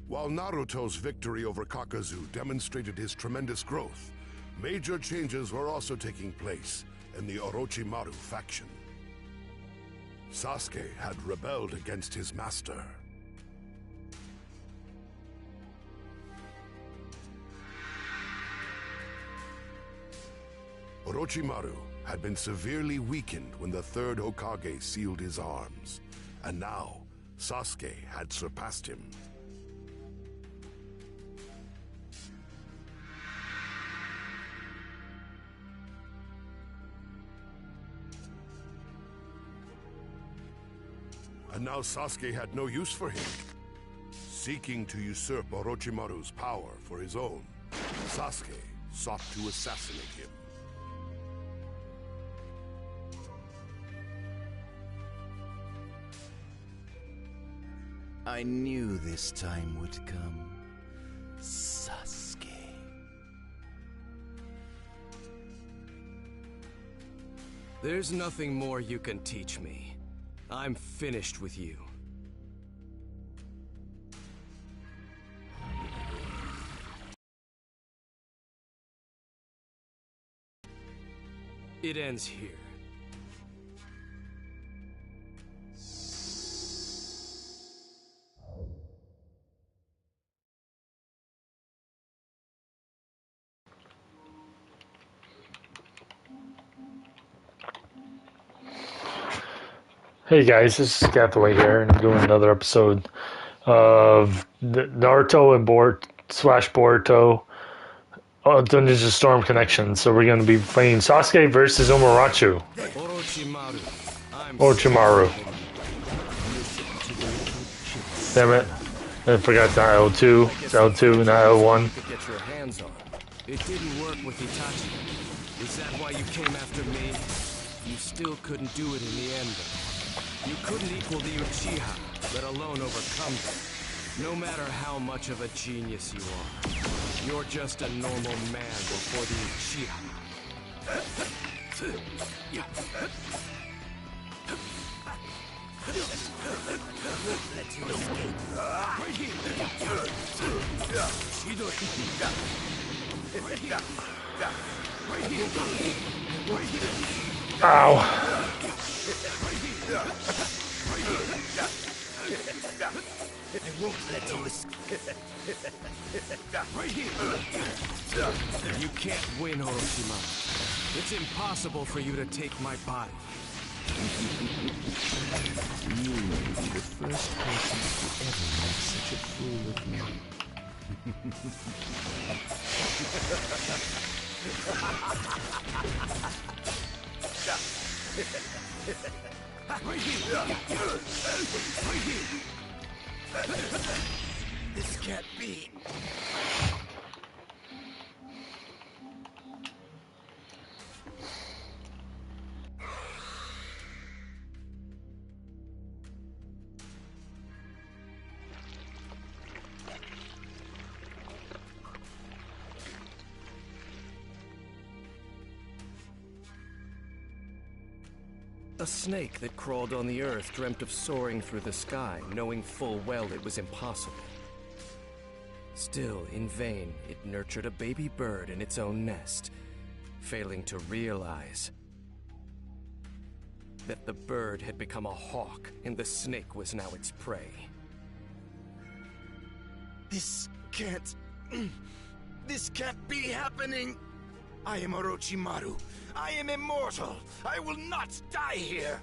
While Naruto's victory over Kakazu demonstrated his tremendous growth, major changes were also taking place in the Orochimaru faction. Sasuke had rebelled against his master. Orochimaru had been severely weakened when the third Hokage sealed his arms, and now Sasuke had surpassed him. And now Sasuke had no use for him. Seeking to usurp Orochimaru's power for his own, Sasuke sought to assassinate him. I knew this time would come, Sasuke. There's nothing more you can teach me. I'm finished with you. It ends here. Hey guys, this is Gathaway here, and I'm doing another episode of Naruto and Boruto Ninja Storm Connection. So we're going to be playing Sasuke versus Orochimaru. Damn it. I forgot the L2. It's L2, not L1. It didn't work with Itachi. Is that why you came after me? You still couldn't do it in the end, though. You couldn't equal the Uchiha, let alone overcome them. No matter how much of a genius you are, you're just a normal man before the Uchiha. Ow. I won't let you escape. You can't win, Orochimaru. It's impossible for you to take my body. You will be the first person to ever make such a fool of me. This can't be. A snake that crawled on the earth dreamt of soaring through the sky, knowing full well it was impossible. Still, in vain, it nurtured a baby bird in its own nest, failing to realize that the bird had become a hawk and the snake was now its prey. This can't be happening. I am Orochimaru. I am immortal. I will not die here.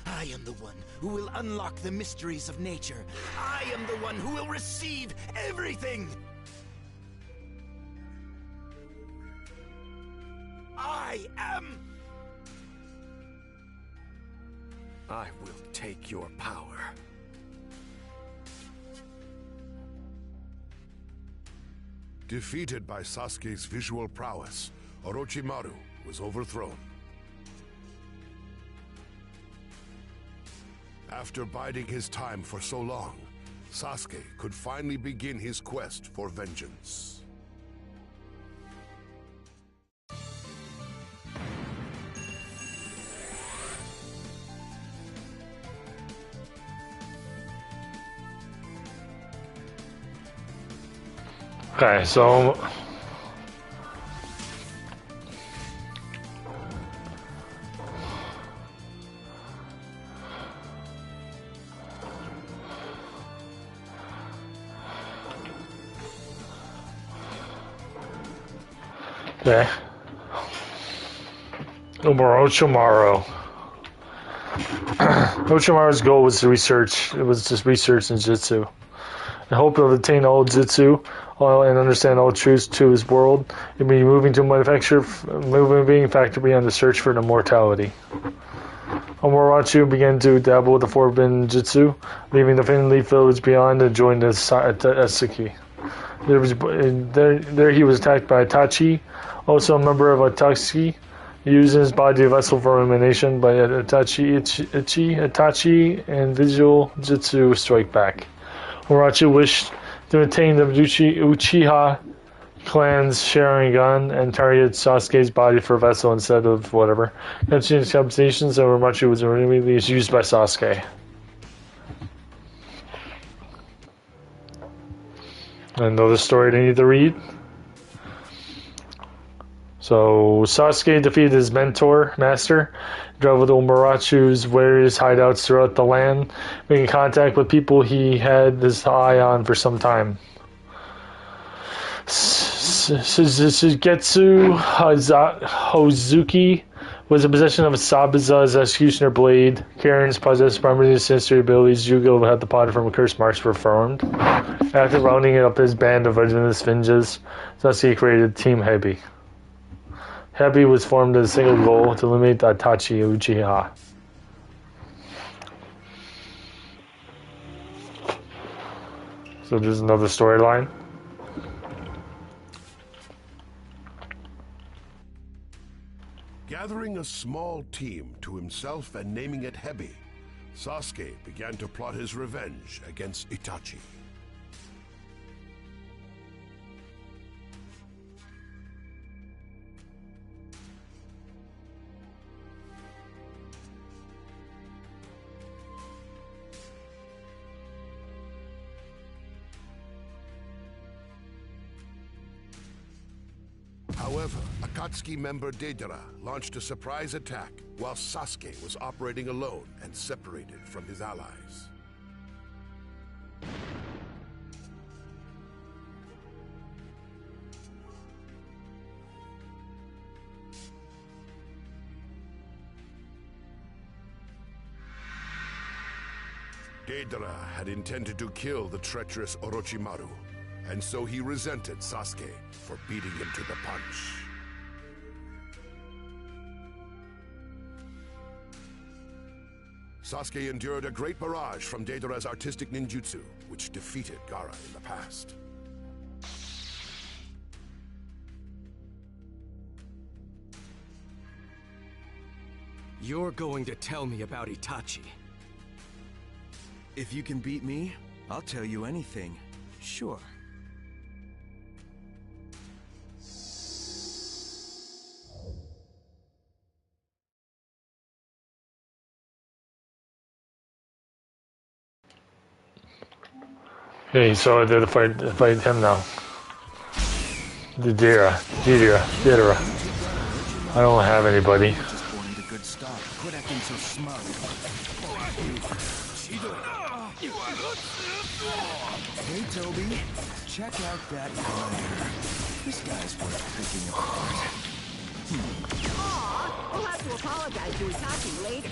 I am the one who will unlock the mysteries of nature. I am the one who will receive everything. I will take your power. Defeated by Sasuke's visual prowess, Orochimaru was overthrown. After biding his time for so long, Sasuke could finally begin his quest for vengeance. Okay, so okay. Orochimaru. Orochimaru's goal was to research. It was just research in Jutsu. In hope of attaining all Jutsu and understand all truths to his world, and be moving to moving factory on the search for immortality. Orochimaru began to dabble with the forbidden Jutsu, leaving the Finleaf village beyond to join the Akatsuki. There he was attacked by Itachi, also a member of Akatsuki, using his body vessel for elimination by Itachi and visual Jutsu strike back. Orochi wished to attain the Uchiha clan's Sharingan and targeted Sasuke's body for vessel instead of whatever. Continuing his competitions, and Orochi was immediately used by Sasuke. Another story to need to read. So Sasuke defeated his master, drove with Orochi's various hideouts throughout the land, making contact with people he had his eye on for some time. Sugetsu Hozuki was in possession of Sabuza's executioner blade. Karen's possessed primarily sinister abilities. Yugo had the pot from a curse marks performed. After rounding up his band of venomous ninjas, Sasuke created Team Hebi. Hebi was formed as a single goal to eliminate Itachi Uchiha. So there's another storyline. Gathering a small team to himself and naming it Hebi, Sasuke began to plot his revenge against Itachi. However, Akatsuki member Deidara launched a surprise attack while Sasuke was operating alone and separated from his allies. Deidara had intended to kill the treacherous Orochimaru, and so he resented Sasuke for beating him to the punch. Sasuke endured a great barrage from Deidara's artistic ninjutsu, which defeated Gaara in the past. You're going to tell me about Itachi. If you can beat me, I'll tell you anything. Sure. Okay, so I did to fight him now. Deidara. I don't have anybody. Quit acting so smug. Hey, Toby. Check out that grinder. This guy's worth picking apart. Aw, we'll have to apologize to Itachi later.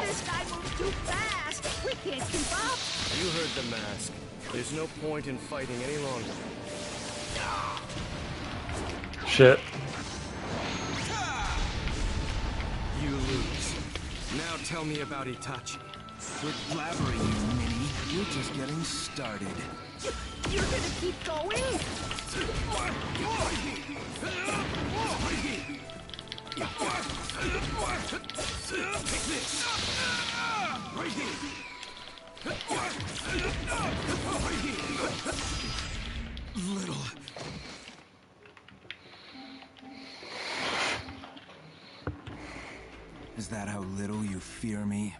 This guy moves too fast. We can't keep up. You heard the mask. There's no point in fighting any longer. Shit. You lose. Now tell me about Itachi. Quit blabbering, you ninny. You're just getting started. You're gonna keep going? Little. Is that how little you fear me?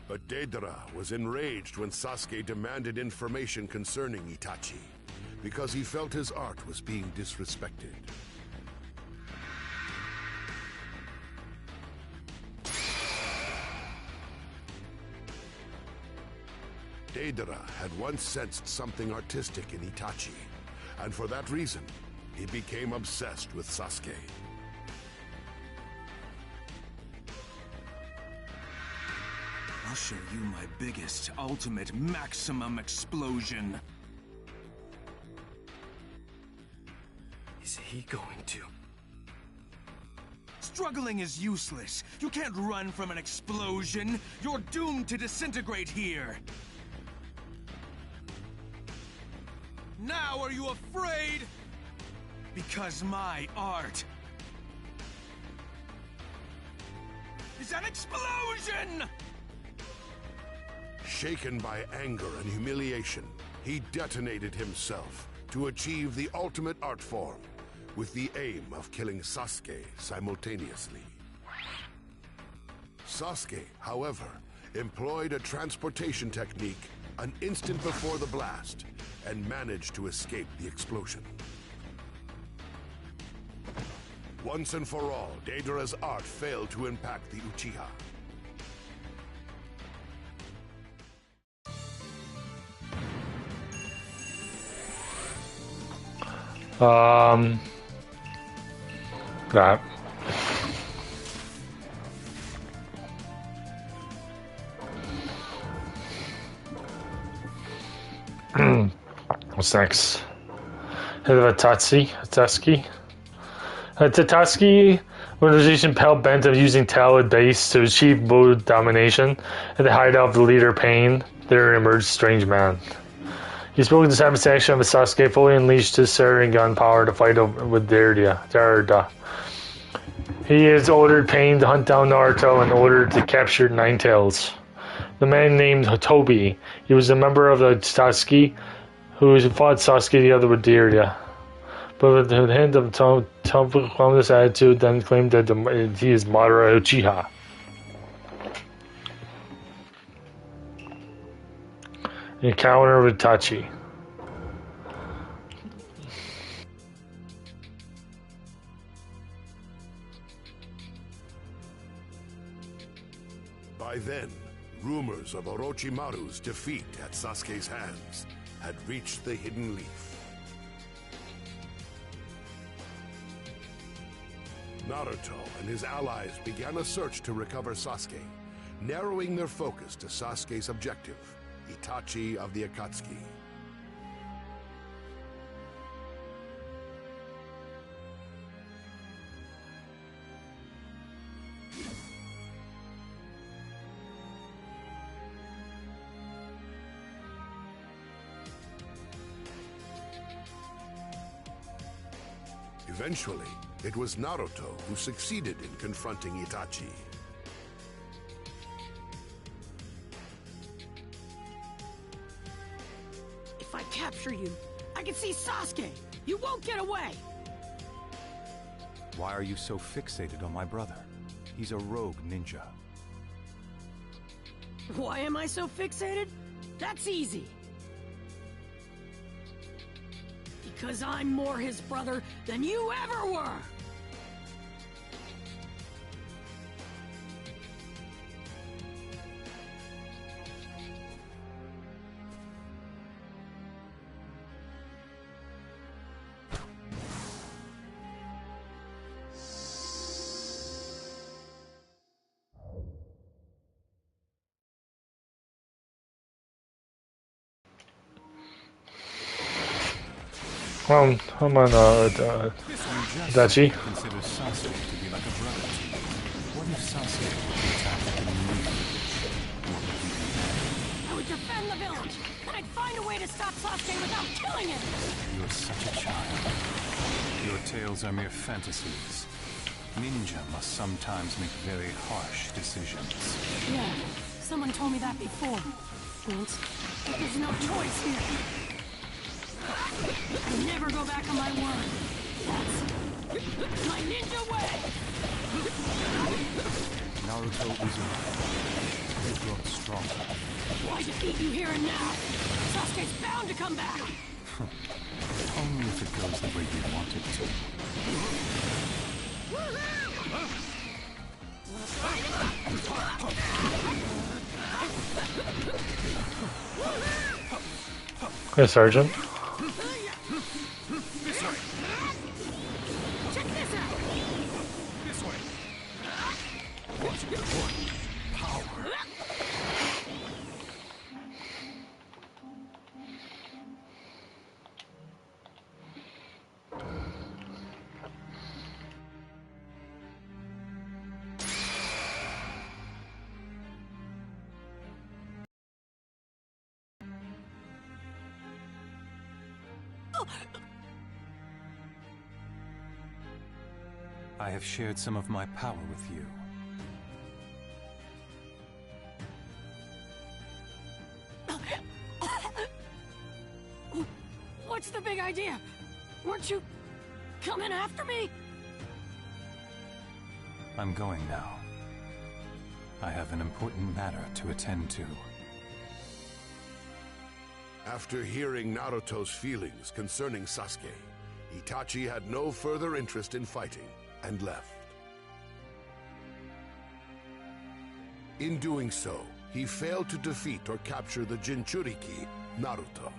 But Deidara was enraged when Sasuke demanded information concerning Itachi, because he felt his art was being disrespected. Deidara had once sensed something artistic in Itachi, and for that reason, he became obsessed with Sasuke. I'll show you my biggest, ultimate, maximum explosion. Is he going to? Struggling is useless. You can't run from an explosion. You're doomed to disintegrate here. Now are you afraid? Because my art is an explosion! Shaken by anger and humiliation, he detonated himself to achieve the ultimate art form, with the aim of killing Sasuke simultaneously. Sasuke, however, employed a transportation technique an instant before the blast, and managed to escape the explosion. Once and for all, Deidara's art failed to impact the Uchiha. That. What's next? Head of Akatsuki. Akatsuki organization hell-bent of using Talid base to achieve mode domination. At the hideout of the leader Pain, there emerged a strange man. He spoke in satisfaction of Sasuke, fully unleashed his Sharingan power to fight with Darda. He has ordered Pain to hunt down Naruto in order to capture Nine Tails. The man named Tobi. He was a member of the Akatsuki who fought Sasuke together with Darda. But with the hint of Tobi's attitude, then claimed that he is Madara Uchiha. Encounter with Itachi. By then, rumors of Orochimaru's defeat at Sasuke's hands had reached the Hidden Leaf. Naruto and his allies began a search to recover Sasuke, narrowing their focus to Sasuke's objective, Itachi of the Akatsuki. Eventually, it was Naruto who succeeded in confronting Itachi. If I capture you, I can see Sasuke! You won't get away! Why are you so fixated on my brother? He's a rogue ninja. Why am I so fixated? That's easy. Because I'm more his brother than you ever were! I'm on Itachi. Considers Sasuke to be like a brother to you. What if Sasuke attacked the I would defend the village, and I'd find a way to stop Sasuke without killing him! You're such a child. Your tales are mere fantasies. Ninja must sometimes make very harsh decisions. Yeah, someone told me that before. Once. But there's no choice here. I never go back on my word. That's my ninja way! Naruto Uzumaki. They've grown stronger. Why'd it keep you here and now? Sasuke's bound to come back! Only if it goes the way you want it to. Hey, Sergeant. This way. Check this out! This way. I have shared some of my power with you. What's the big idea? Weren't you coming after me? I'm going now. I have an important matter to attend to. After hearing Naruto's feelings concerning Sasuke, Itachi had no further interest in fighting and left. In doing so, he failed to defeat or capture the Jinchuriki, Naruto.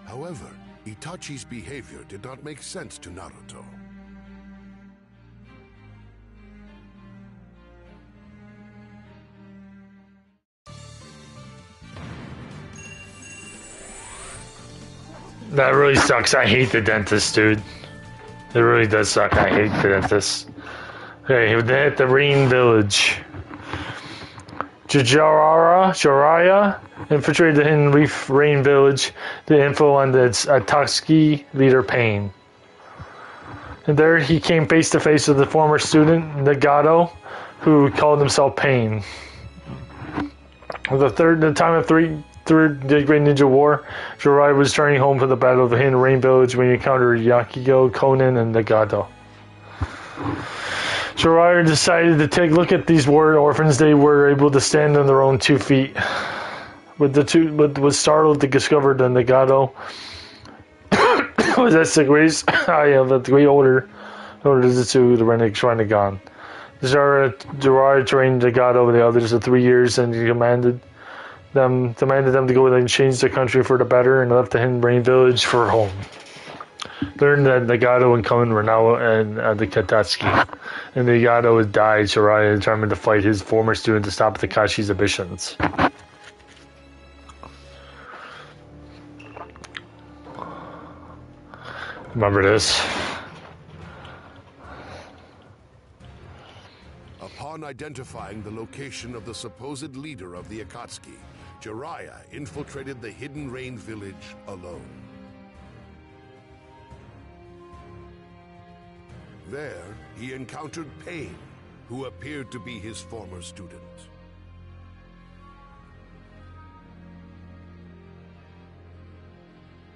However, Itachi's behavior did not make sense to Naruto. That really sucks. I hate the dentist, dude. It really does suck. I hate the dentist. Okay, they hit the Rain Village. Jiraiya infiltrated the Hidden Reef Rain Village to info on the Akatsuki leader Pain. And there he came face to face with the former student Nagato, who called himself Pain. The time of Third Great Ninja War, Jiraiya was returning home from the Battle of the Hidden Rain Village when he encountered Yakigo, Konan, and Nagato. Jiraiya decided to take a look at these warrior orphans. They were able to stand on their own 2 feet. Was startled to discover that Nagato was at the greatest eye of the great order in order to the Rinnegan. Jiraiya trained Nagato and the others for 3 years, and he demanded them to go and change the country for the better, and left the Hidden Rain Village for home. Learned that Nagato and Konan were now at the Akatsuki, and Nagato had died. Jiraiya determined to fight his former student to stop Takashi's ambitions. Remember this? Upon identifying the location of the supposed leader of the Akatsuki, Jiraiya infiltrated the Hidden Rain Village alone. There, he encountered Pain, who appeared to be his former student.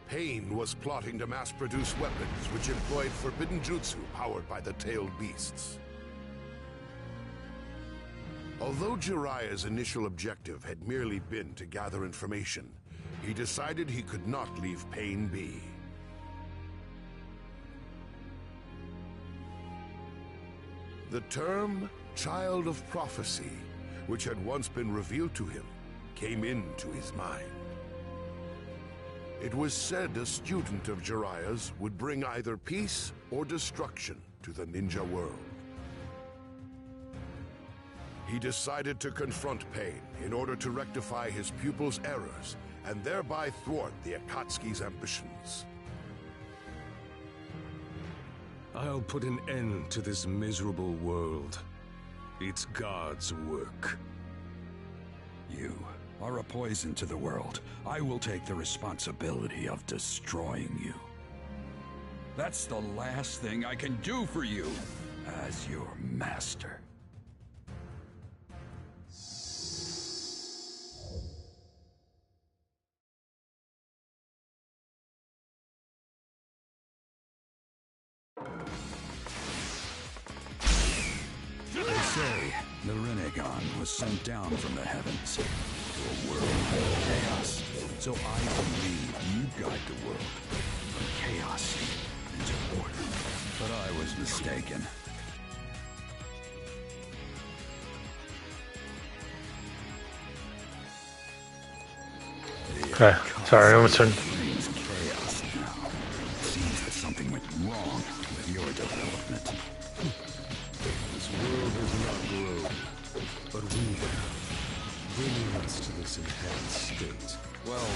Pain was plotting to mass-produce weapons which employed forbidden jutsu powered by the tailed beasts. Although Jiraiya's initial objective had merely been to gather information, he decided he could not leave Pain be. The term Child of Prophecy, which had once been revealed to him, came into his mind. It was said a student of Jiraiya's would bring either peace or destruction to the ninja world. He decided to confront Pain in order to rectify his pupil's errors and thereby thwart the Akatsuki's ambitions. I'll put an end to this miserable world. It's God's work. You are a poison to the world. I will take the responsibility of destroying you. That's the last thing I can do for you as your master. They say the Rinnegan was sent down from the heavens to a world of chaos. So I believe you guide the world from chaos into order. But I was mistaken. Okay, sorry, I'm turn. Chaos now. Seems that something went wrong with your development. This world has not grown, but we have, bringing us to this enhanced state. Well,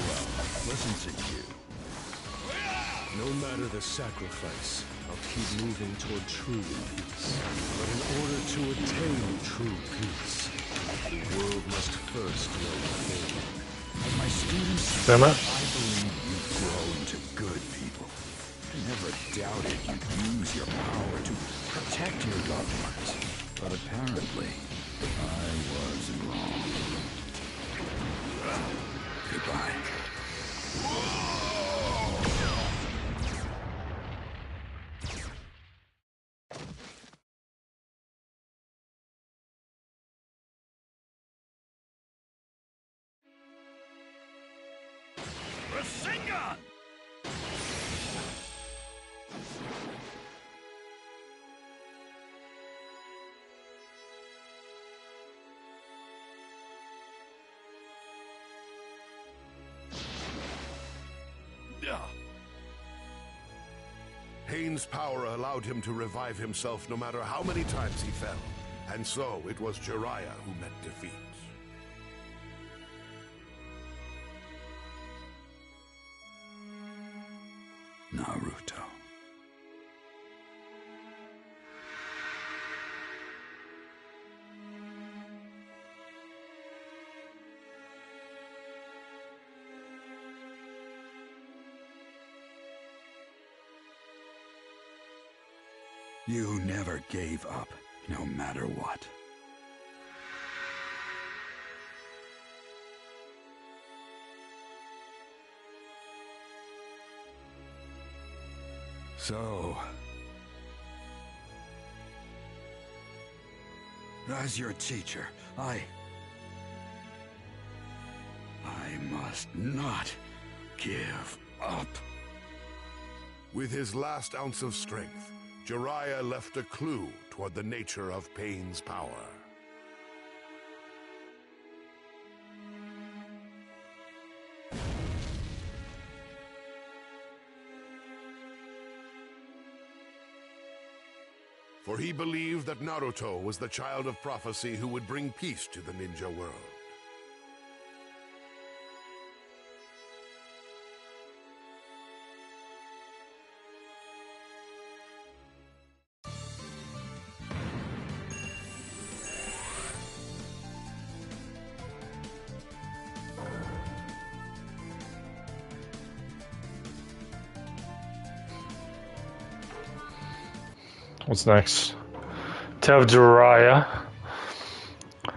listen to you. No matter the sacrifice, I'll keep moving toward true peace. But in order to attain true peace, the world must first know pain. As my students, Emma? I believe you've grown to good people. I never doubted you'd use your power to protect your loved ones. But apparently, I was wrong. Goodbye. Pain's power allowed him to revive himself no matter how many times he fell. And so it was Jiraiya who met defeat. Naruto. You never gave up, no matter what. So, as your teacher, I must not give up. With his last ounce of strength, Jiraiya left a clue toward the nature of Pain's power. For he believed that Naruto was the child of prophecy who would bring peace to the ninja world. What's next? Tell Jiraiya.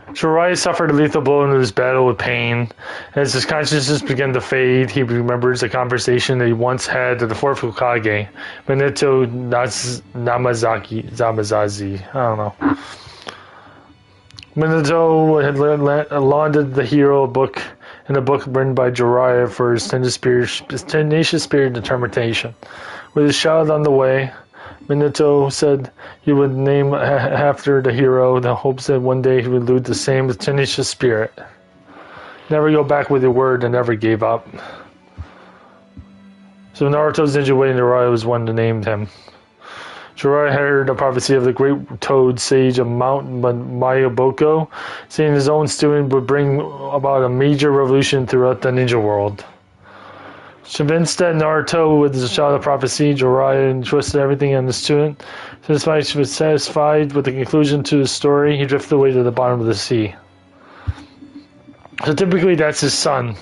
Jiraiya suffered a lethal blow in his battle with Pain. As his consciousness began to fade, he remembers a conversation that he once had with the fourth Hokage, Minato Namazazi. I don't know. Minato had lauded the hero book in a book written by Jiraiya for his tenacious spirit and determination. With his child on the way, Minato said he would name after the hero the hopes that one day he would lose the same tenacious spirit. Never go back with your word and never gave up. So Naruto's ninja way in Jiraiya was one that named him. Jiraiya heard a prophecy of the great toad sage of Mount Mayaboko, saying his own student would bring about a major revolution throughout the ninja world. Convinced that Naruto was the child of prophecy, Jiraiya entrusted everything in the student. Satisfied with the conclusion to the story, he drifted away to the bottom of the sea. So typically that's his son.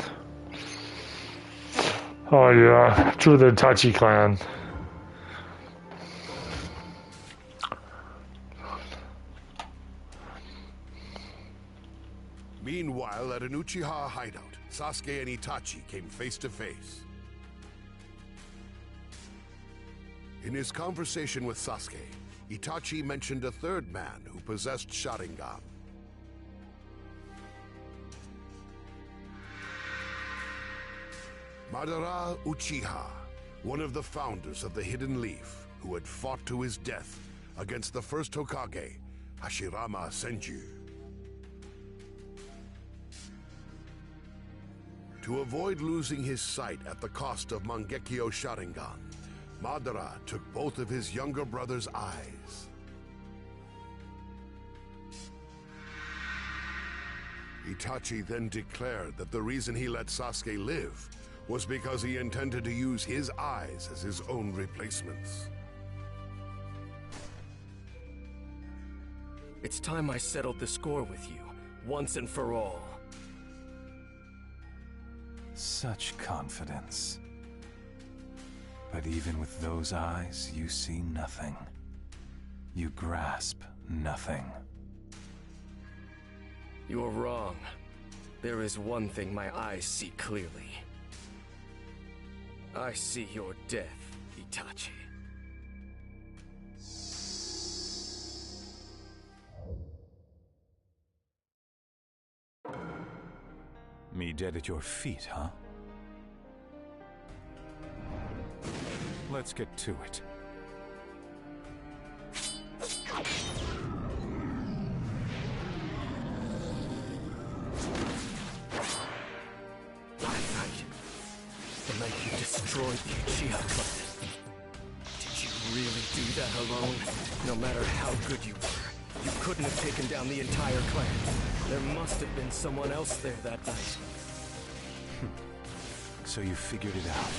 Oh yeah, through the Itachi clan. Meanwhile, at an Uchiha hideout, Sasuke and Itachi came face to face. In his conversation with Sasuke, Itachi mentioned a third man who possessed Sharingan. Madara Uchiha, one of the founders of the Hidden Leaf, who had fought to his death against the first Hokage, Hashirama Senju. To avoid losing his sight at the cost of Mangekyo Sharingan, Madara took both of his younger brother's eyes. Itachi then declared that the reason he let Sasuke live was because he intended to use his eyes as his own replacements. It's time I settled the score with you, once and for all. Such confidence. But even with those eyes, you see nothing. You grasp nothing. You're wrong. There is one thing my eyes see clearly. I see your death, Itachi. Me dead at your feet, huh? Let's get to it. The night you destroyed the Uchiha clan. Did you really do that alone? No matter how good you were, you couldn't have taken down the entire clan. There must have been someone else there that night. So you figured it out.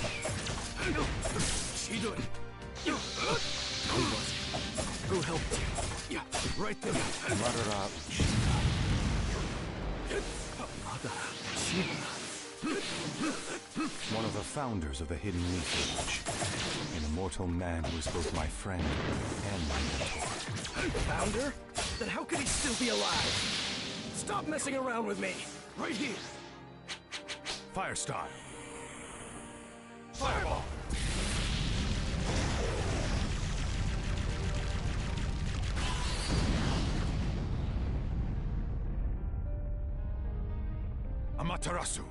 Chidori! Who was it? Who helped you? Yeah, right there. Madara Uchiha. Madara Uchiha. One of the founders of the Hidden Leaf Village. An immortal man who is both my friend and my mentor. Founder? Then how could he still be alive? Stop messing around with me! Right here! Fire style. Fireball! Amaterasu.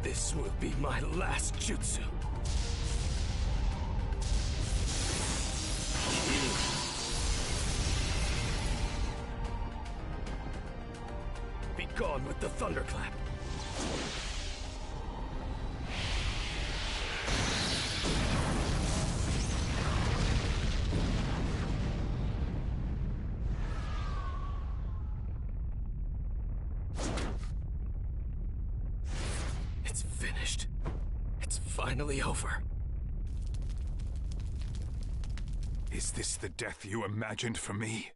This will be my last jutsu. Be gone with the thunderclap. It's finished. It's finally over. Is this the death you imagined for me?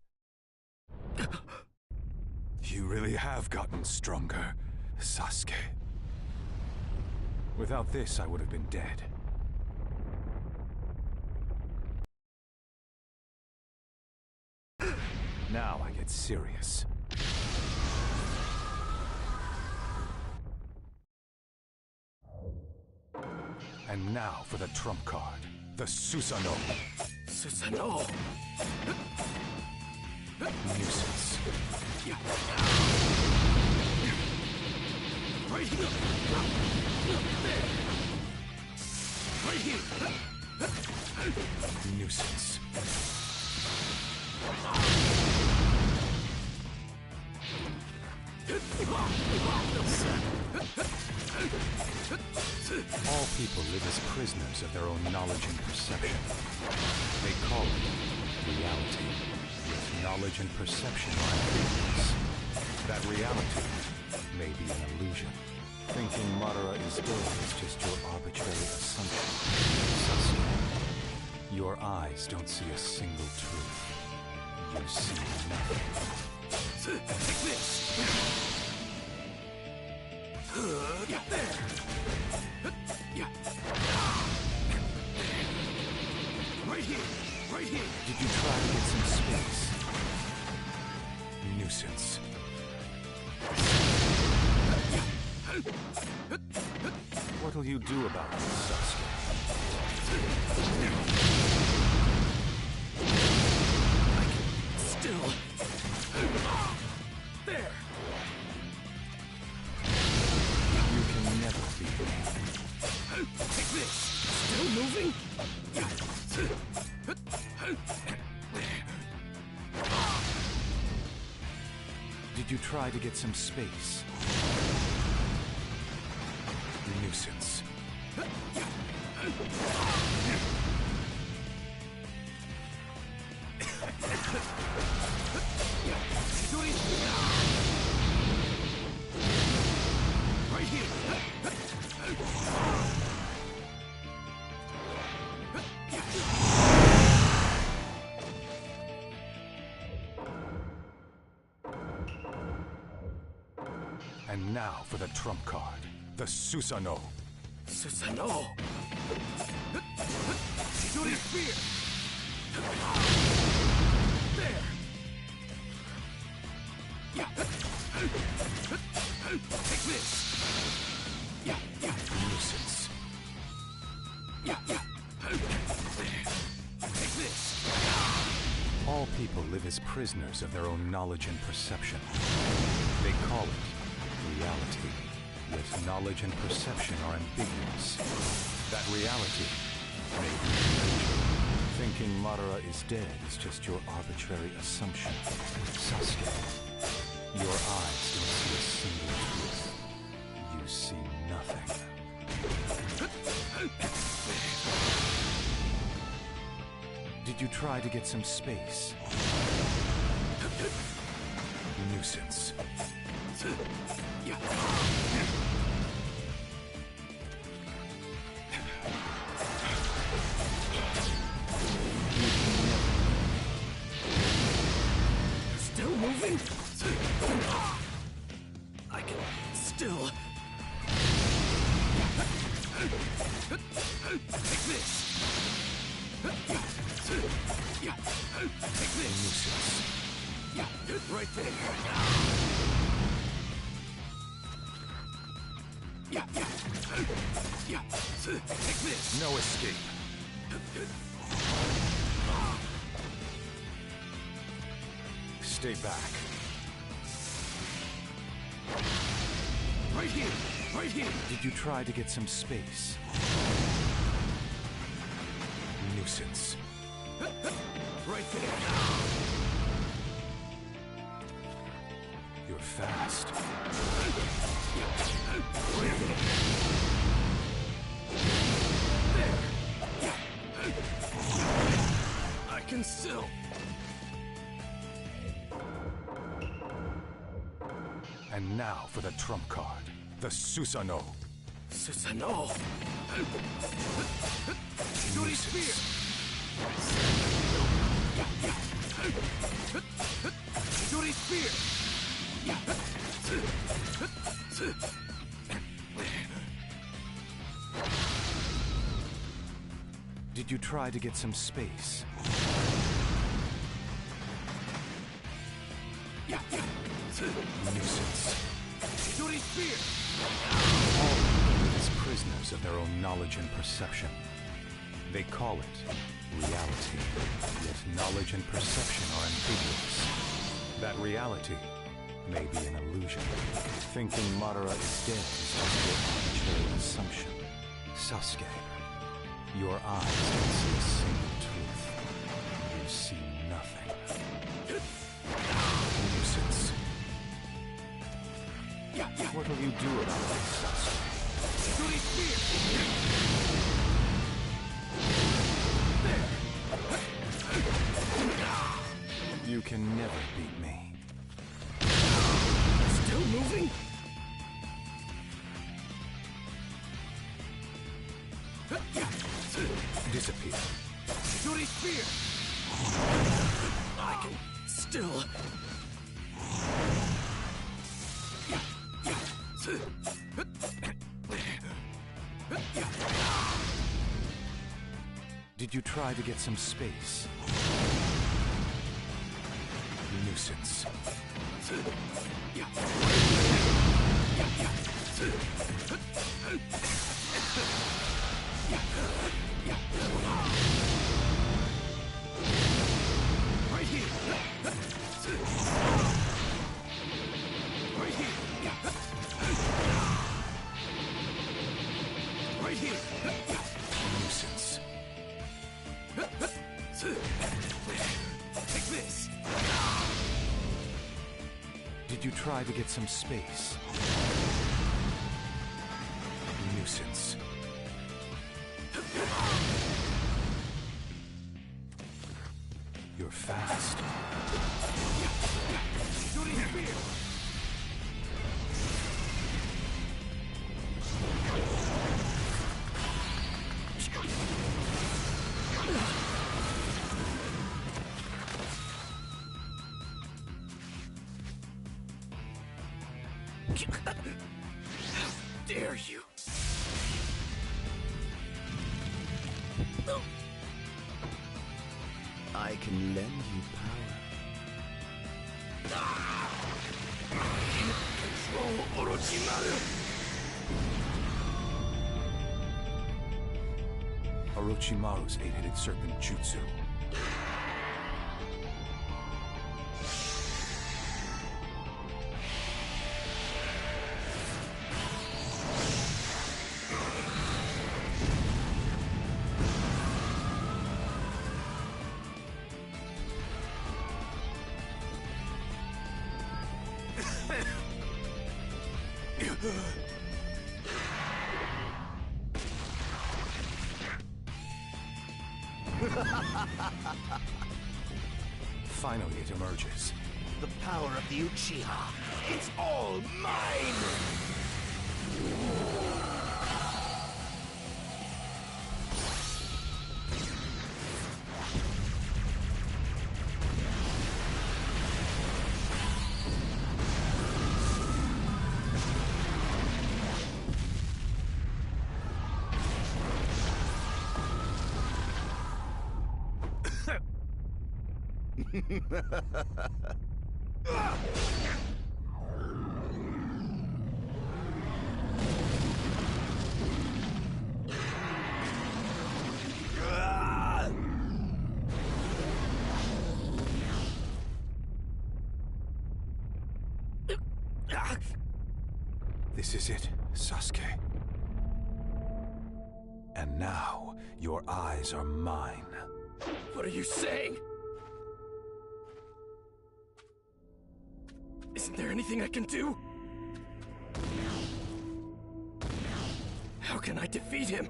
You really have gotten stronger, Sasuke. Without this, I would have been dead. Now I get serious. And now for the trump card, the Susanoo. Susanoo! Nuisance. Right here! Right here! Nuisance. All people live as prisoners of their own knowledge and perception. They call it reality. With knowledge and perception are things. That reality may be an illusion. Thinking Madara is dead is just your arbitrary assumption. Sasuke, your eyes don't see a single truth. You see nothing. Take this! Right here! Right here! Did you try to get some space? Nuisance. What'll you do about this, Sasuke? Still. There! You can never beat me. Take this! Still moving? Did you try to get some space? Nuisance. Right here! And now for the trump card, the Susanoo. Susanoo! Shuri Spear! There! Take this! Nuisance. Take this! All people live as prisoners of their own knowledge and perception. They call it reality. Yet knowledge and perception are ambiguous. That reality may be illusion. Thinking Madara is dead is just your arbitrary assumption. Sasuke, your eyes don't see a single truth. You see nothing. Did you try to get some space? Nuisance. Still moving? I can still... Take this! Take this! Nuisance. Right there! Take this! No escape. Stay back. Right here! Right here! Did you try to get some space? Nuisance. Right there! You're fast. There! I can still... And now for the trump card, the Susanoo. Susanoo! Shuri Spear! Shuri Spear! Did you try to get some space? Nuisance. Shuri Spear! All people live as prisoners of their own knowledge and perception. They call it reality. Yet knowledge and perception are ambiguous. That reality may be an illusion. Thinking Madara is dead is just your arbitrary assumption. Sasuke, your eyes don't see a single truth. You see nothing. Nuisance. What will you do about this, Sasuke? Shuri Spear! You can never beat me. Still moving? Disappear. Shuri Spear! I can still... Did you try to get some space? Nuisance. Right here. Right here. Right here. Nuisance. Take this. Did you try to get some space? Nuisance. You're fast. Don't interfere. How dare you? I can lend you power. Control Orochimaru. Orochimaru's eight-headed serpent jutsu. Finally, it emerges. The power of the Uchiha. It's all mine! This is it, Sasuke. And now, your eyes are mine. What are you saying? Isn't there anything I can do? How can I defeat him?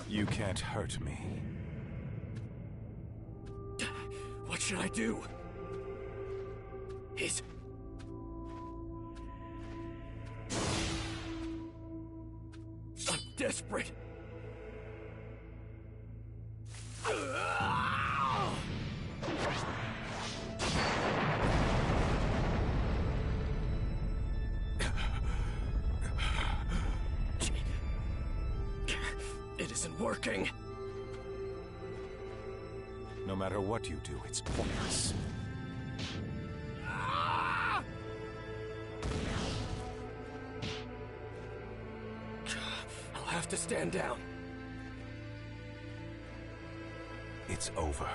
You can't hurt me. What should I do? I'm desperate. It isn't working. No matter what you do, it's pointless. I'll have to stand down. It's over.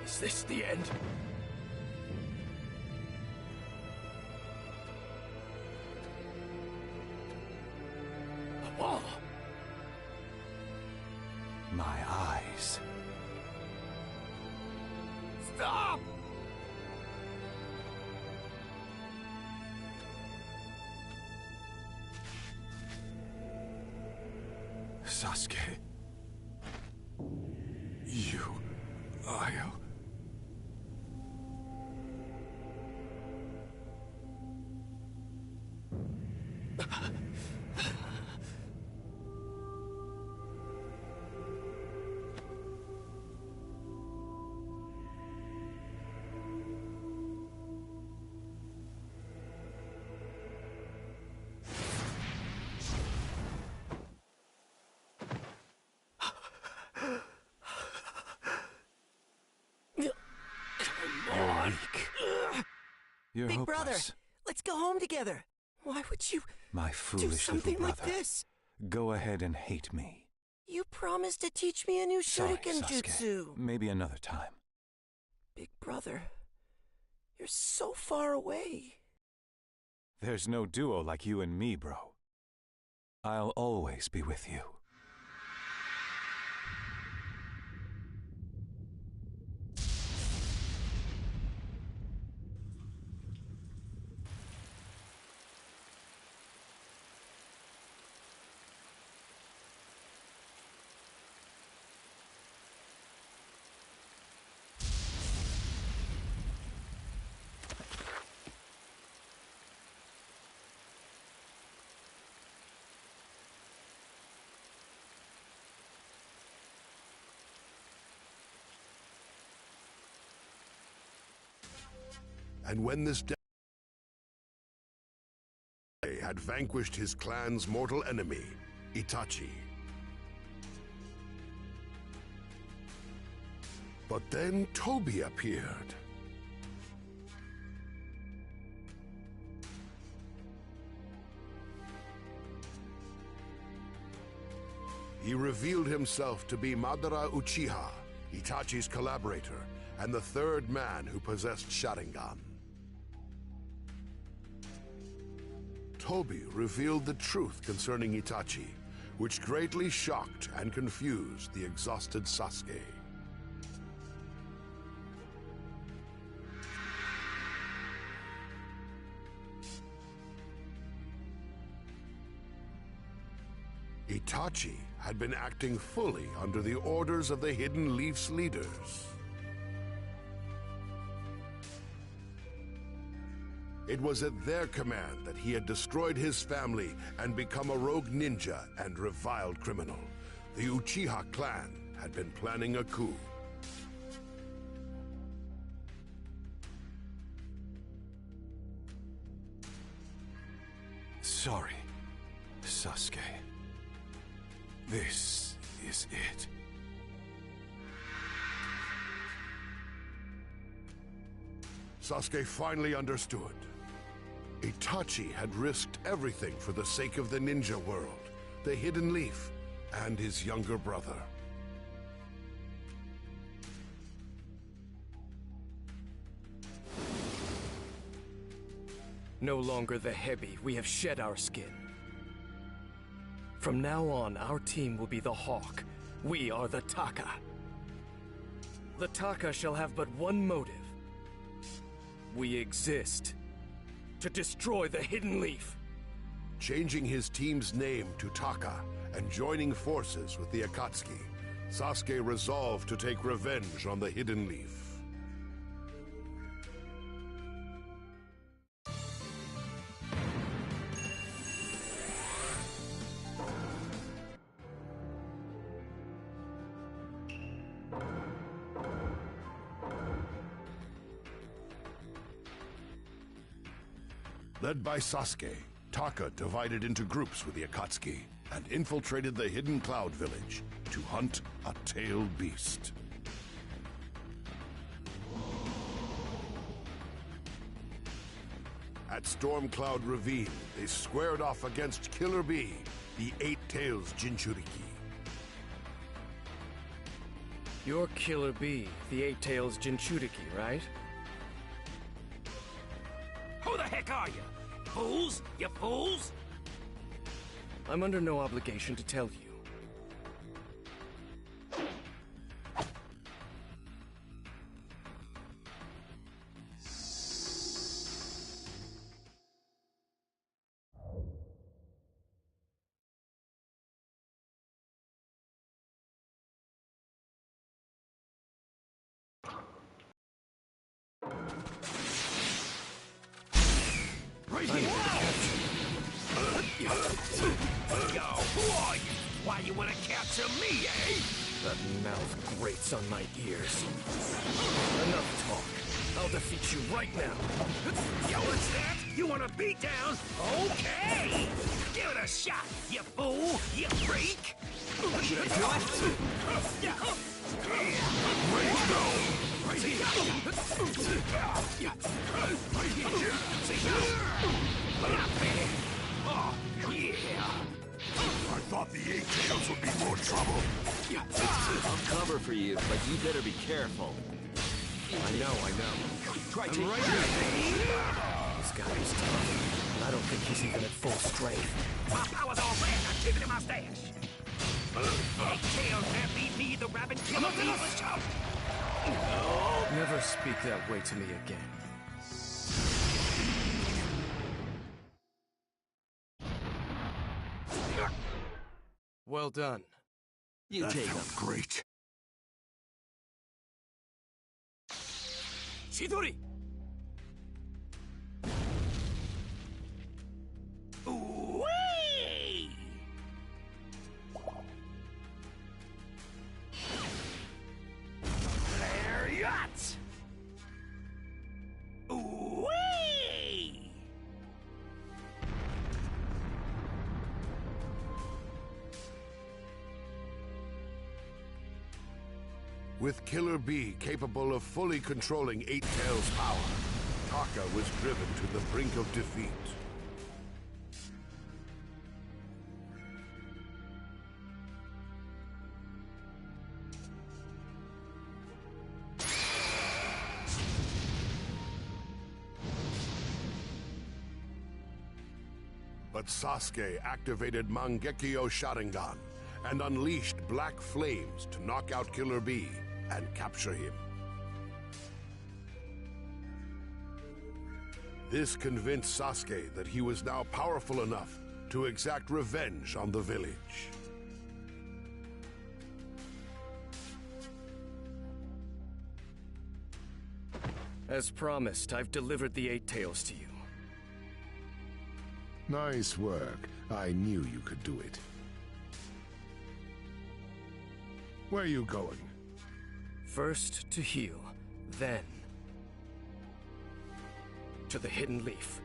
Is this the end? A wall. My eyes. Stop! Sasuke. I'll... You're Big hopeless. brother, let's go home together. Why would you My do foolish something little like brother. this? Go ahead and hate me. You promised to teach me a new Sorry, shuriken Sasuke. jutsu. Maybe another time. Big brother, you're so far away. There's no duo like you and me, bro. I'll always be with you. And when this day had vanquished his clan's mortal enemy, Itachi. But then Toby appeared. He revealed himself to be Madara Uchiha, Itachi's collaborator, and the third man who possessed Sharingan. Toby revealed the truth concerning Itachi, which greatly shocked and confused the exhausted Sasuke. Itachi had been acting fully under the orders of the Hidden Leaf's leaders. It was at their command that he had destroyed his family and become a rogue ninja and reviled criminal. The Uchiha clan had been planning a coup. Sorry, Sasuke. This is it. Sasuke finally understood. Itachi had risked everything for the sake of the ninja world, the Hidden Leaf, and his younger brother. No longer the Hebi, we have shed our skin. From now on, our team will be the Hawk. We are the Taka. The Taka shall have but one motive. We exist to destroy the Hidden Leaf. Changing his team's name to Taka and joining forces with the Akatsuki, Sasuke resolved to take revenge on the Hidden Leaf. Led by Sasuke, Taka divided into groups with the Akatsuki and infiltrated the Hidden Cloud Village to hunt a tailed beast. At Storm Cloud Ravine, they squared off against Killer Bee, the Eight Tails Jinchuriki. You're Killer Bee, the Eight Tails Jinchuriki, right? Who the heck are you? Fools? You fools? I'm under no obligation to tell you. Right here. Yo, who are you? Why you wanna capture me, eh? That mouth grates on my ears. Enough talk. I'll defeat you right now. Yo, what's that? You wanna beat down? Okay! Give it a shot, you fool! You freak! Should I do it? Ready to go! Right here! for you, but you better be careful. I know. Try to... Right here. This guy is tough, but I don't think he's even at full strength. My power's all red. I'm keeping it my stash. Tail can't beat me, the rabbit killer me for show. Never speak that way to me again. Well done. You take him. Great. Chidori! Whee! Riot! Whee! With Killer Bee capable of fully controlling Eight Tails' power, Taka was driven to the brink of defeat. But Sasuke activated Mangekyo Sharingan and unleashed black flames to knock out Killer Bee and capture him. This convinced Sasuke that he was now powerful enough to exact revenge on the village. As promised, I've delivered the Eight Tails to you. Nice work. I knew you could do it. Where are you going? First to heal, then to the Hidden Leaf.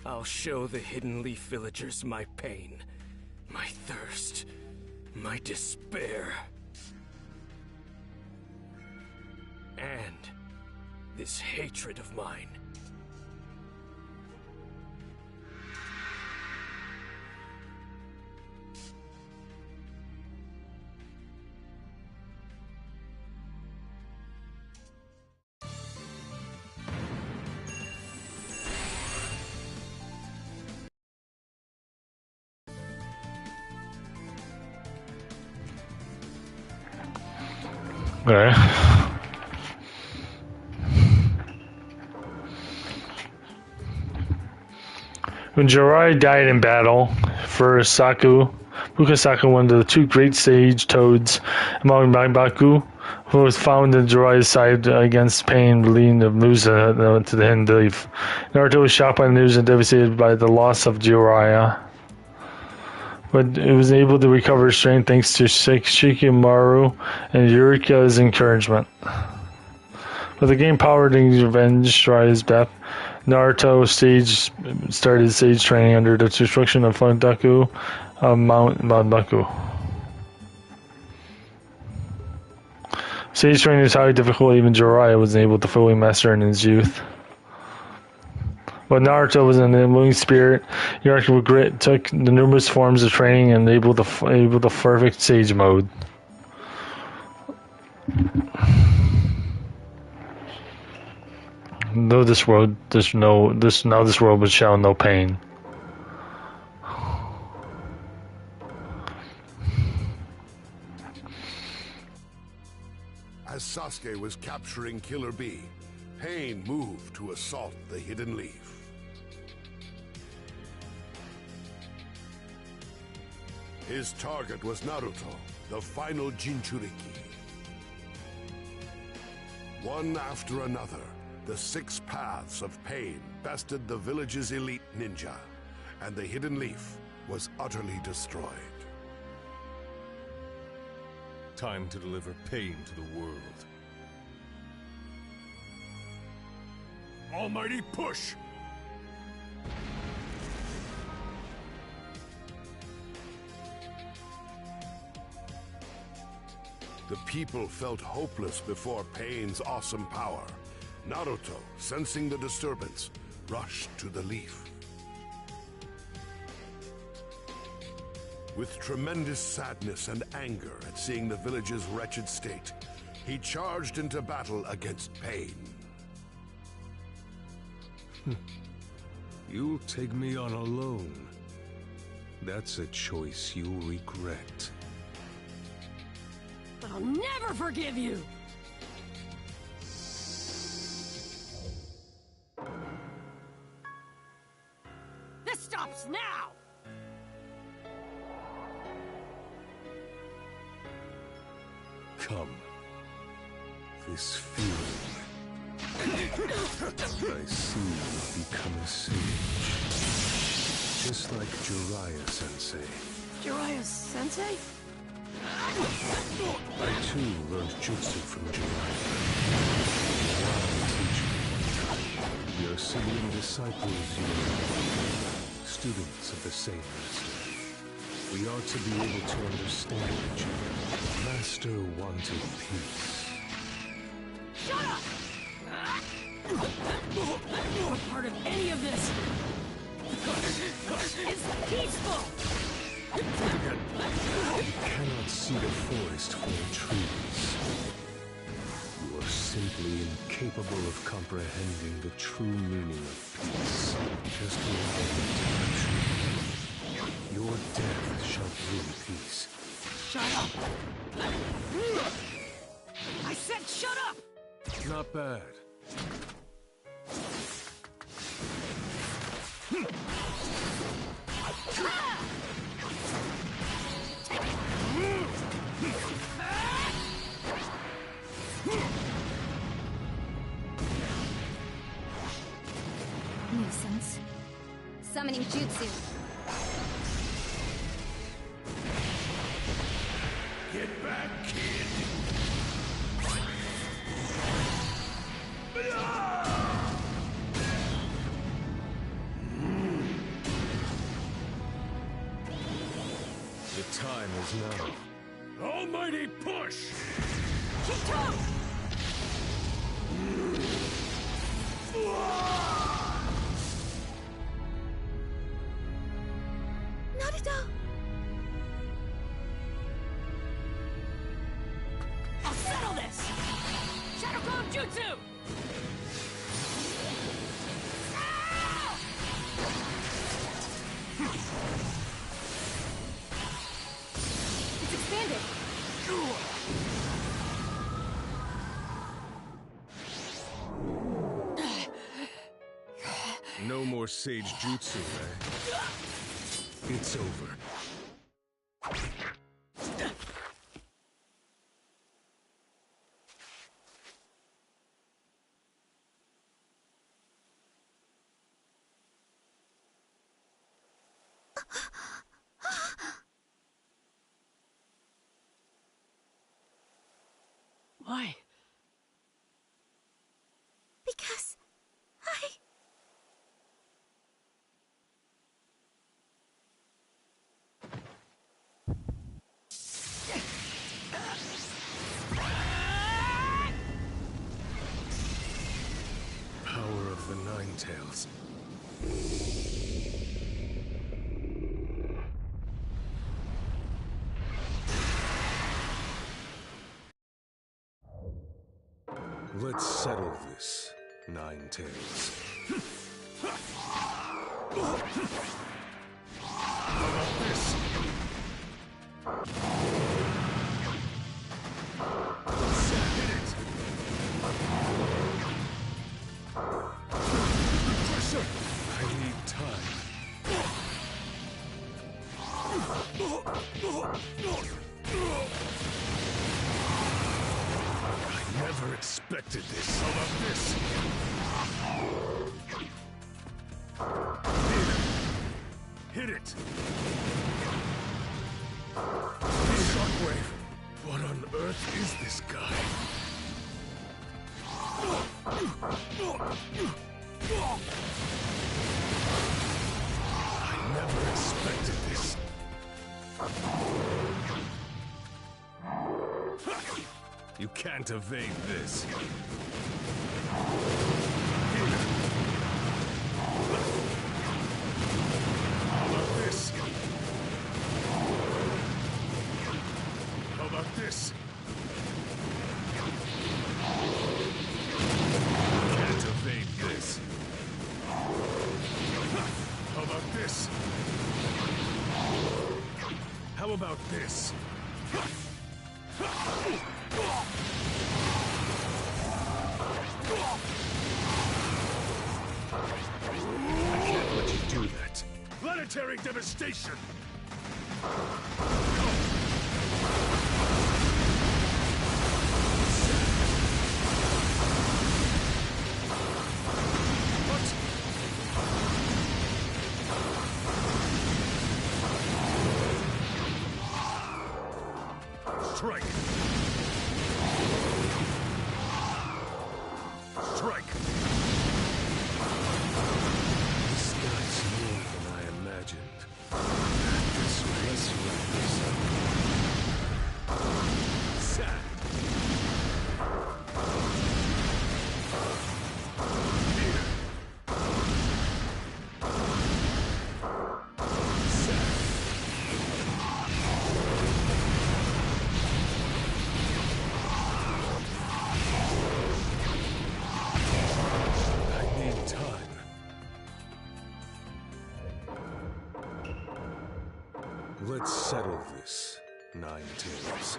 I'll show the Hidden Leaf villagers my pain, my thirst, my despair. And this hatred of mine. Okay. When Jiraiya died in battle for Fukasaku, one of the two great sage toads among Magbaku, who was found in Jiraiya's side against pain, leading to news to the Hidden Leaf. Naruto was shocked by the news and devastated by the loss of Jiraiya, but it was able to recover strength thanks to Shikamaru and Eureka's encouragement. With the game powered to revenge Jiraiya's death, Naruto started sage training under the instruction of Fundaku of Mount Magbaku. Sage training is highly difficult, even Jiraiya wasn't able to fully master in his youth. But Naruto was an unwilling spirit. He acted with grit, took the numerous forms of training, and able the perfect sage mode. Though this world would show no pain. As Sasuke was capturing Killer Bee, Pain moved to assault the Hidden Leaf. His target was Naruto, the final Jinchuriki. One after another, the 6 paths of Pain bested the village's elite ninja, and the Hidden Leaf was utterly destroyed. Time to deliver pain to the world. Almighty push! The people felt hopeless before Pain's awesome power. Naruto, sensing the disturbance, rushed to the leaf. With tremendous sadness and anger at seeing the village's wretched state, he charged into battle against pain. You'll take me on alone. That's a choice you'll regret. I'll never forgive you! This stops now! Come. This feeling. I see you've become a sage. Just like Jiraiya-sensei. Jiraiya-sensei? I too learned jutsu from Jiraiya. Teacher. We are sibling disciples, you know. Students of the same master. We are to be able to understand each other. Master wanted peace. Shut up! What part of any of this is peaceful? You cannot see the forest for the trees. You are simply incapable of comprehending the true meaning of peace. Just your death shall bring peace. Shut up! I said shut up! Not bad. Nuisance. Summoning jutsu. Get back, kid! The time is now. Almighty push! Keep Naruto! I'll settle this! Shadow Clone Jutsu! It's expanded! No more sage jutsu, eh? It's over. Why? Because I... Power of the Nine Tails. Let's settle this, Nine Tails. I need time. I never expected this. How about this? Hit it! Shockwave! What on earth is this guy? I never expected this. You can't evade this. How about this? about this? Can't evade this. How about this? How about this? I can't let you do that. Planetary devastation! Strike! Strike! This guy's more than I imagined. This way. Let's wrap this up. Sad. Here. Sad. I need time. Let's settle this, Ninetales.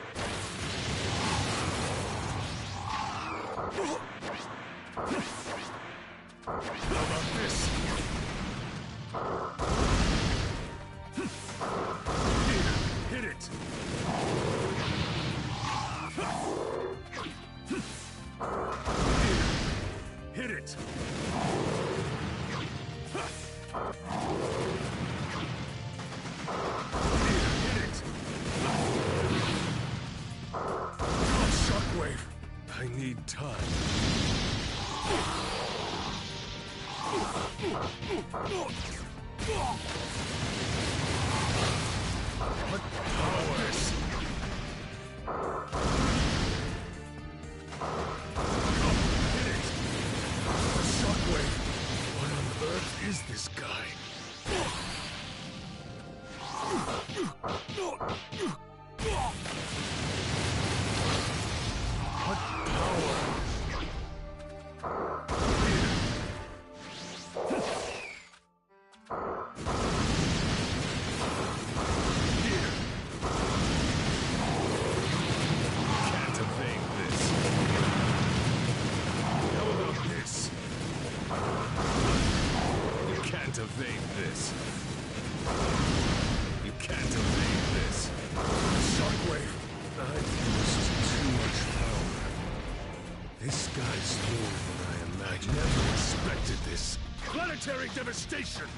How about this? Here, hit it! Here, hit it! Shockwave! I need time. What power? Hit it! Shockwave! What on earth is this guy? What power? Here. Can't evade this. How about this? You can't evade this. You can't evade this. Shockwave! I've used too much power. This guy's more than I imagined. Never expected this. Planetary devastation!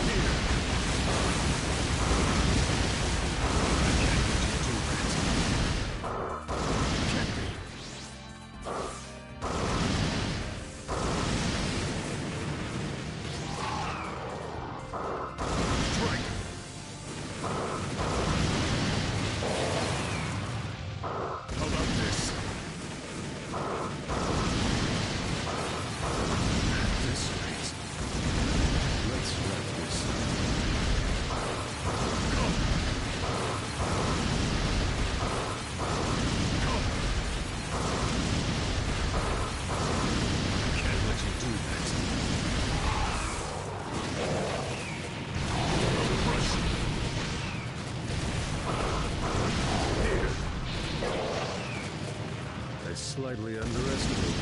Here. Can't be. Strike! How about this? At this rate, let's wrap this up. Come! Come! I can't let you do that. I'll crush you. Here. I slightly underestimated it.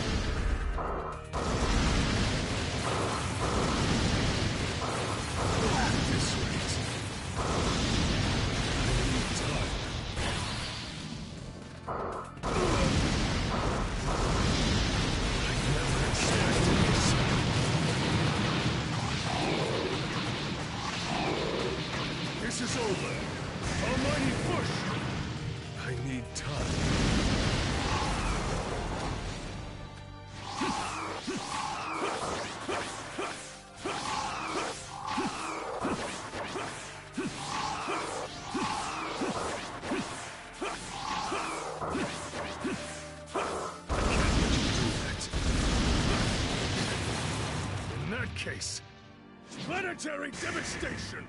At this rate, I need time. I never expected this. This is over. Almighty push! I need time. In that case, planetary devastation!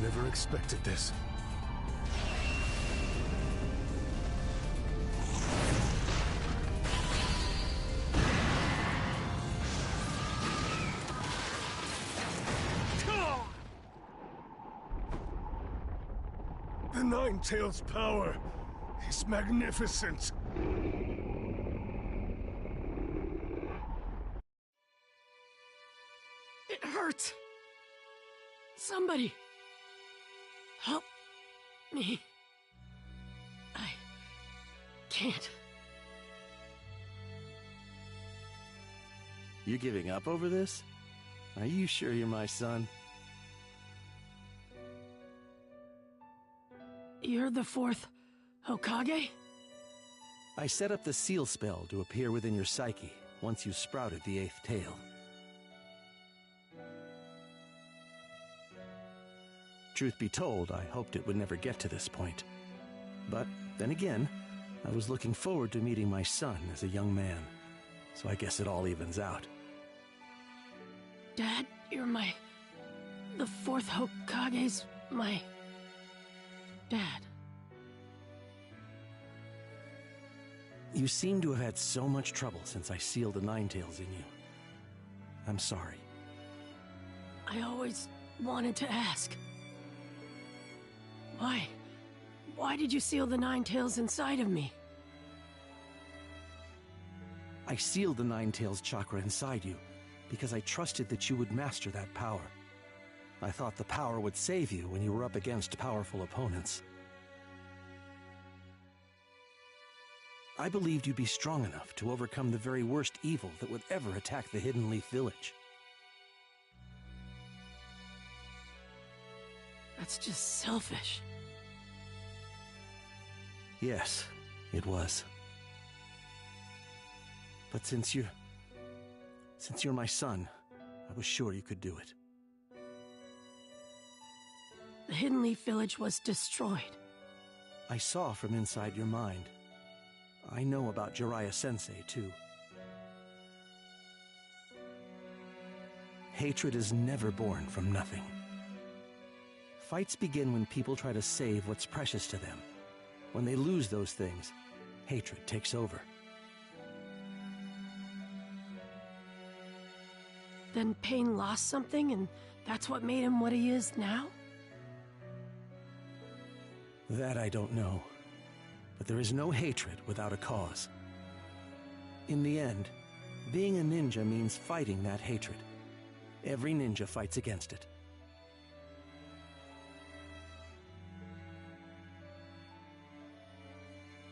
never expected this. The Nine-Tails' power is magnificent. It hurts. Somebody help me. I can't. You giving up over this? Are you sure you're my son? You're the fourth Hokage? I set up the seal spell to appear within your psyche once you sprouted the eighth tail. Truth be told, I hoped it would never get to this point. But then again, I was looking forward to meeting my son as a young man, so I guess it all evens out. Dad, you're the fourth Hokage's my dad. You seem to have had so much trouble since I sealed the Nine-Tails in you. I'm sorry. I always wanted to ask. Why? Why did you seal the Nine-Tails inside of me? I sealed the Nine-Tails chakra inside you because I trusted that you would master that power. I thought the power would save you when you were up against powerful opponents. I believed you'd be strong enough to overcome the very worst evil that would ever attack the Hidden Leaf Village. That's just selfish. Yes, it was. But since you're my son, I was sure you could do it. The Hidden Leaf Village was destroyed. I saw from inside your mind. I know about Jiraiya-sensei, too. Hatred is never born from nothing. Fights begin when people try to save what's precious to them. When they lose those things, hatred takes over. Then Pain lost something, and that's what made him what he is now? That I don't know. But there is no hatred without a cause. In the end, being a ninja means fighting that hatred. Every ninja fights against it.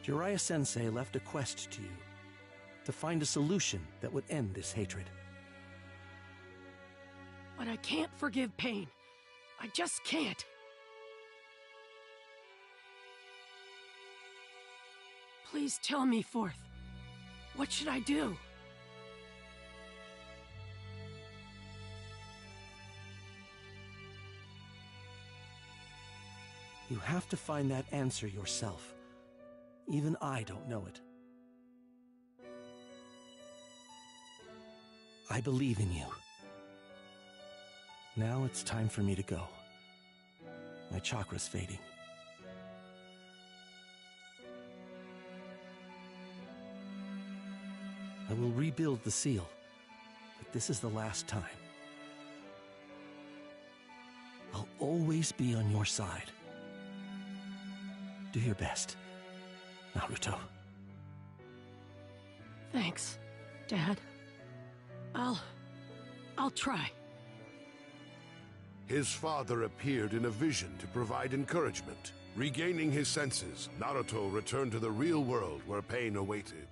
Jiraiya-sensei left a quest to you, to find a solution that would end this hatred. But I can't forgive Pain. I just can't. Please tell me, Fourth. What should I do? You have to find that answer yourself. Even I don't know it. I believe in you. Now it's time for me to go. My chakra's fading. I will rebuild the seal, but this is the last time. I'll always be on your side. Do your best, Naruto. Thanks, Dad. I'll try. His father appeared in a vision to provide encouragement. Regaining his senses, Naruto returned to the real world where Pain awaited.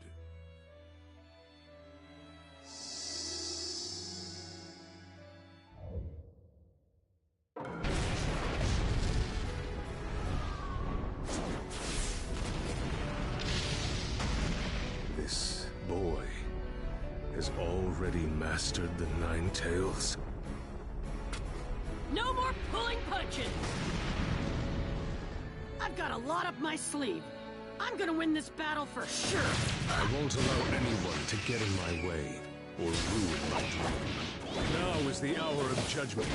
This boy has already mastered the Nine-Tails. No more pulling punches! I've got a lot up my sleeve. I'm gonna win this battle for sure. I won't allow anyone to get in my way or ruin my dream. Now is the hour of judgment.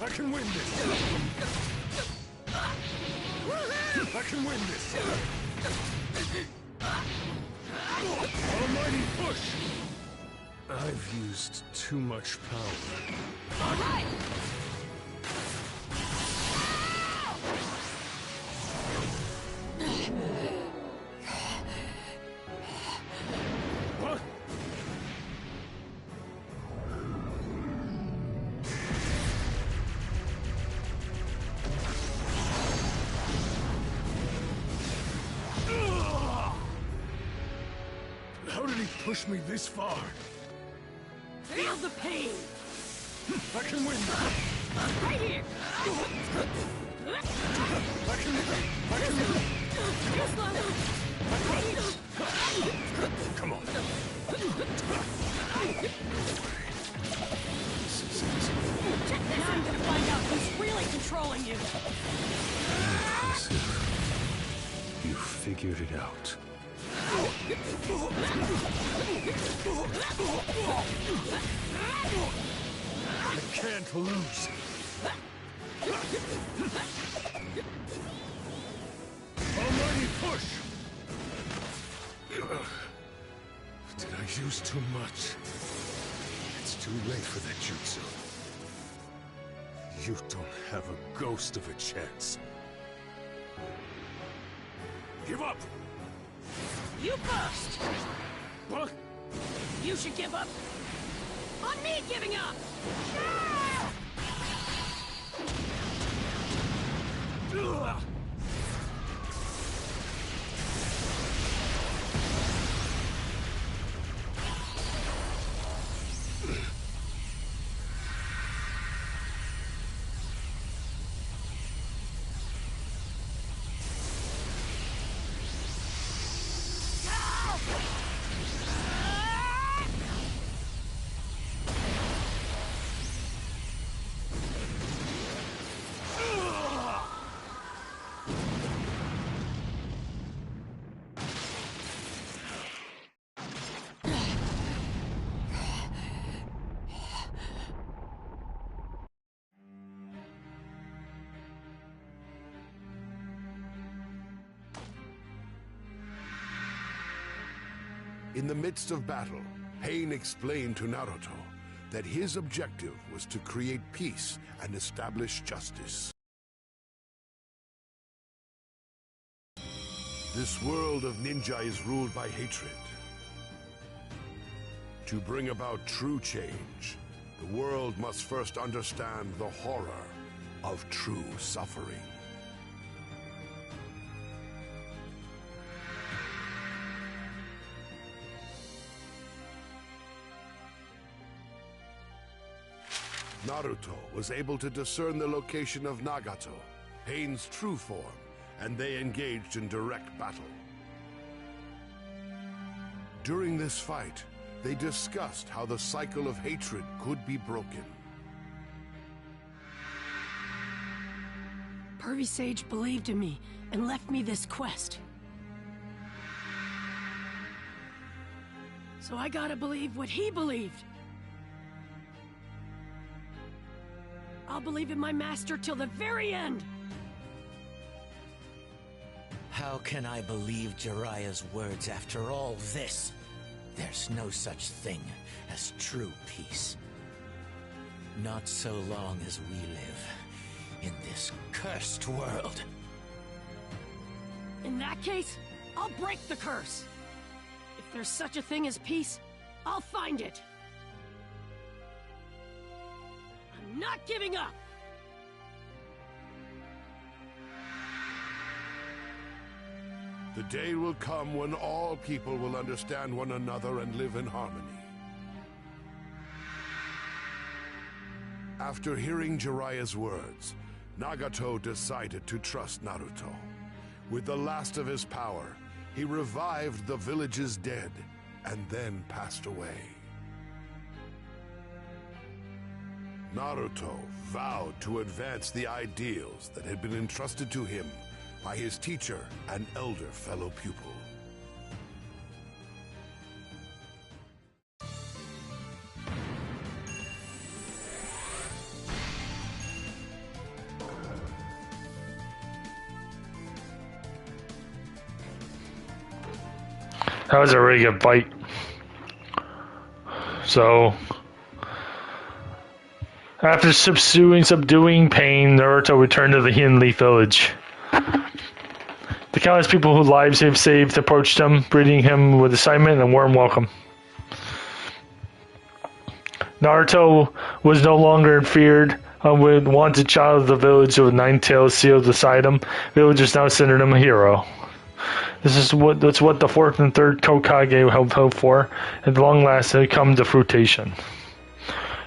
I can win this! I can win this! Almighty push! I've used too much power. All right! What? How did he push me this far? Feel the pain! I can win! Right here! I can win! This level! Right here! Come on! Check this out! I'm gonna find out who's really controlling you! Impressive. You figured it out. I can't lose. Almighty push! Did I use too much? It's too late for that jutsu. You don't have a ghost of a chance. Give up! You first! What? You should give up! On me giving up! Ugh. In the midst of battle, Pain explained to Naruto that his objective was to create peace and establish justice. This world of ninja is ruled by hatred. To bring about true change, the world must first understand the horror of true suffering. Naruto was able to discern the location of Nagato, Pain's true form, and they engaged in direct battle. During this fight, they discussed how the cycle of hatred could be broken. Pervy Sage believed in me and left me this quest. So I gotta believe what he believed. I'll believe in my master till the very end! How can I believe Jiraiya's words after all this? There's no such thing as true peace. Not so long as we live in this cursed world. In that case, I'll break the curse! If there's such a thing as peace, I'll find it! I'm not giving up! The day will come when all people will understand one another and live in harmony. After hearing Jiraiya's words, Nagato decided to trust Naruto. With the last of his power, he revived the village's dead and then passed away. Naruto vowed to advance the ideals that had been entrusted to him by his teacher and elder fellow pupil. That was a really good fight. So, after subduing pain, Naruto returned to the Hidden Leaf Village. The countless people whose lives he saved approached him, greeting him with excitement and warm welcome. Naruto was no longer feared, a wanted child of the village with 9 tails sealed beside him. Villagers now considered him a hero. That's what the 4th and 3rd Hokage hoped for, and at long last had come to fruition.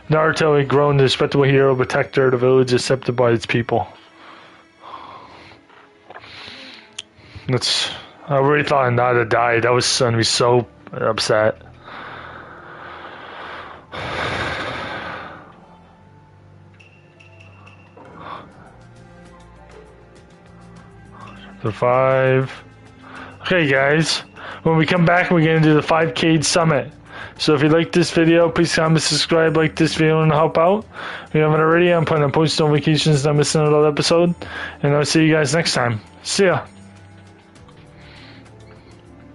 Naruto had grown to a respectable hero, protector of the village, accepted by its people. I really thought Nada died. I was gonna be so upset. Chapter 5. Okay guys, when we come back we're going to do the 5K Summit. So if you like this video, please comment, subscribe, like this video and help out. If you haven't already, I'm putting on post notifications, not missing another episode. And I'll see you guys next time. See ya!